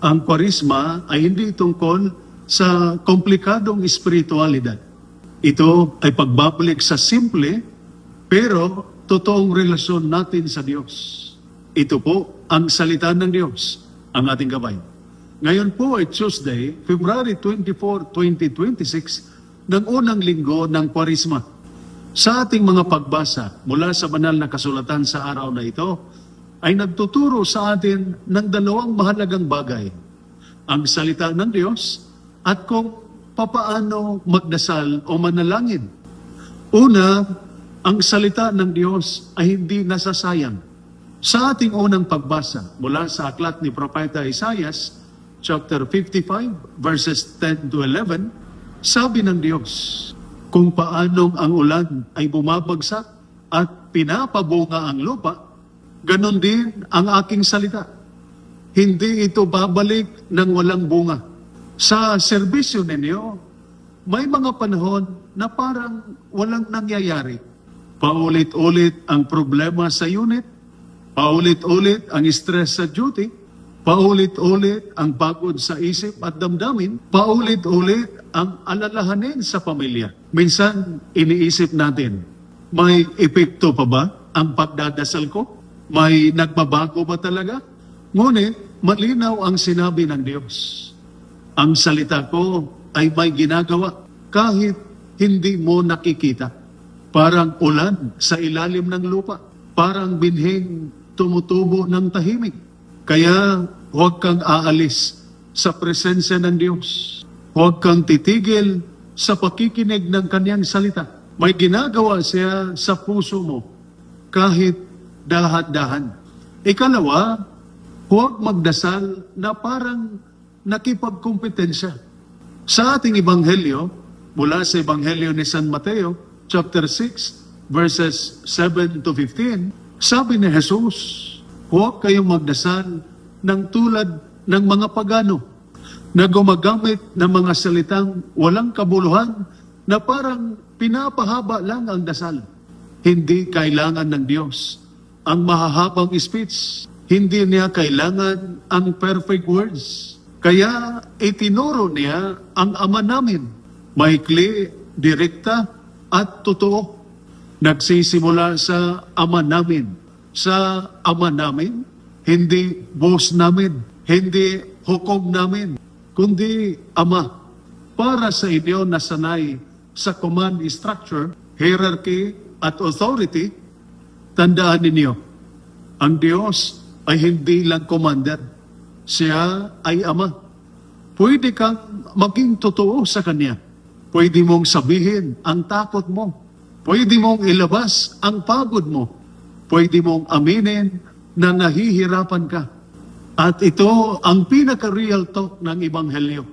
Ang kwarisma ay hindi tungkol sa komplikadong espiritualidad. Ito ay pagbabalik sa simple pero totoong relasyon natin sa Diyos. Ito po ang salita ng Diyos, ang ating gabay. Ngayon po ay Tuesday, February 24, 2026, ng unang linggo ng kwarisma. Sa ating mga pagbasa mula sa banal na kasulatan sa araw na ito, ay nagtuturo sa atin ng dalawang mahalagang bagay. Ang salita ng Diyos at kung papaano magdasal o manalangin. Una, ang salita ng Diyos ay hindi nasasayang. Sa ating unang pagbasa mula sa aklat ni Propeta Isaias, chapter 55, verses 10 to 11, sabi ng Diyos, kung paanong ang ulan ay bumabagsak at pinapabunga ang lupa, ganon din ang aking salita. Hindi ito babalik ng walang bunga. Sa serbisyo ninyo, may mga panahon na parang walang nangyayari. Paulit-ulit ang problema sa unit, paulit-ulit ang stress sa duty, paulit-ulit ang pagod sa isip at damdamin, paulit-ulit ang alalahanin sa pamilya. Minsan, iniisip natin, may epekto pa ba ang pagdadasal ko? May nagbabago ba talaga? Ngunit, malinaw ang sinabi ng Diyos. Ang salita ko ay may ginagawa kahit hindi mo nakikita. Parang ulan sa ilalim ng lupa. Parang binhing tumutubo ng tahimik. Kaya huwag kang aalis sa presensya ng Diyos. Huwag kang titigil sa pakikinig ng Kanyang salita. May ginagawa siya sa puso mo kahit dahan-dahan. Ikalawa, huwag magdasal na parang nakipagkompetensya. Sa ating ebanghelyo, mula sa ebanghelyo ni San Mateo, chapter 6, verses 7 to 15, sabi ni Jesus, huwag kayong magdasal ng tulad ng mga pagano na gumagamit ng mga salitang walang kabuluhan na parang pinapahaba lang ang dasal. Hindi kailangan ng Diyos ang mahahabang speech. Hindi niya kailangan ang perfect words. Kaya itinuro niya ang Ama namin. Maikli, direkta, at totoo. Nagsisimula sa Ama namin. Sa Ama namin, hindi boss namin, hindi hukom namin, kundi Ama. Para sa inyo na sanay sa command structure, hierarchy, at authority, tandaan ninyo, ang Diyos ay hindi lang commander. Siya ay Ama. Pwede kang maging totoo sa Kanya. Pwede mong sabihin ang takot mo. Pwede mong ilabas ang pagod mo. Pwede mong aminin na nahihirapan ka. At ito ang pinaka-real talk ng Ebanghelyo.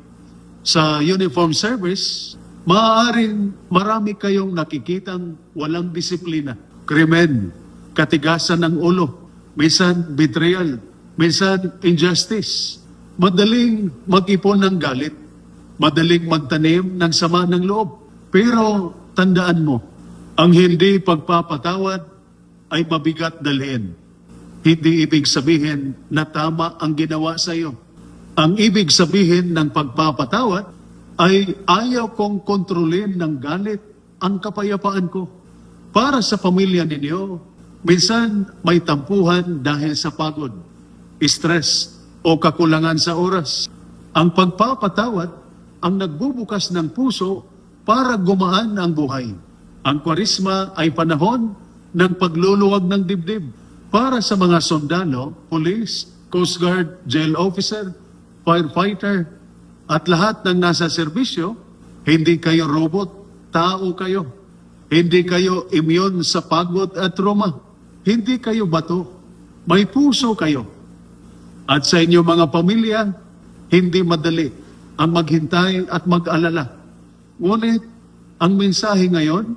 Sa uniform service, maaaring marami kayong nakikitang walang disiplina. Krimen, katigasan ng ulo, minsan betrayal, minsan injustice. Madaling mag-ipon ng galit, madaling magtanim ng sama ng loob. Pero tandaan mo, ang hindi pagpapatawad ay mabigat dalhin. Hindi ibig sabihin na tama ang ginawa sa iyo. Ang ibig sabihin ng pagpapatawad ay ayaw kong kontrolin ng galit ang kapayapaan ko. Para sa pamilya ninyo, minsan may tampuhan dahil sa pagod, stress, o kakulangan sa oras. Ang pagpapatawad ang nagbubukas ng puso para gumaan ang buhay. Ang kwarisma ay panahon ng pagluluwag ng dibdib para sa mga sundalo, police, Coast Guard, jail officer, firefighter, at lahat ng nasa serbisyo. Hindi kayo robot, tao kayo. Hindi kayo immune sa pagod at trauma. Hindi kayo bato. May puso kayo. At sa inyong mga pamilya, hindi madali ang maghintay at mag-alala. Ngunit, ang mensahe ngayon,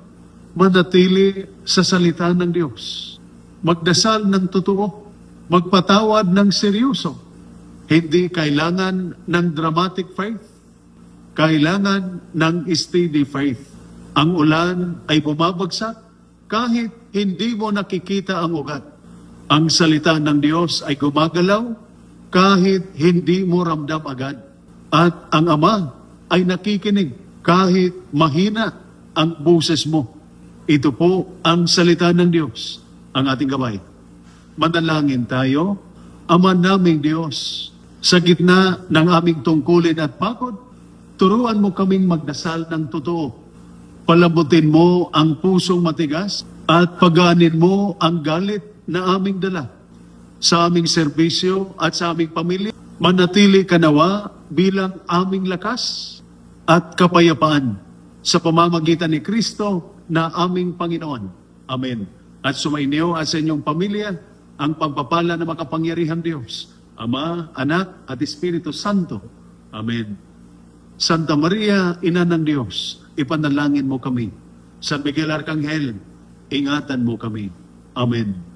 manatili sa salita ng Diyos. Magdasal ng totoo. Magpatawad ng seryoso. Hindi kailangan ng dramatic faith. Kailangan ng steady faith. Ang ulan ay bumabagsak kahit hindi mo nakikita ang ugat. Ang salita ng Diyos ay gumagalaw kahit hindi mo ramdam agad. At ang Ama ay nakikinig kahit mahina ang boses mo. Ito po ang salita ng Diyos, ang ating gabay. Manalangin tayo. Ama naming Diyos, sa gitna ng aming tungkulin at pagod, turuan mo kaming magdasal ng totoo. Palabutin mo ang pusong matigas at pagaanin mo ang galit na aming dala. Sa aming serbisyo at sa aming pamilya, manatili ka nawa bilang aming lakas at kapayapaan sa pamamagitan ni Kristo na aming Panginoon. Amen. At sumainyo at sa inyong pamilya ang pagpapala na makapangyarihang Diyos, Ama, Anak, at Espiritu Santo. Amen. Santa Maria, Ina ng Diyos, ipanalangin mo kami. San Miguel Arcangel, ingatan mo kami. Amen.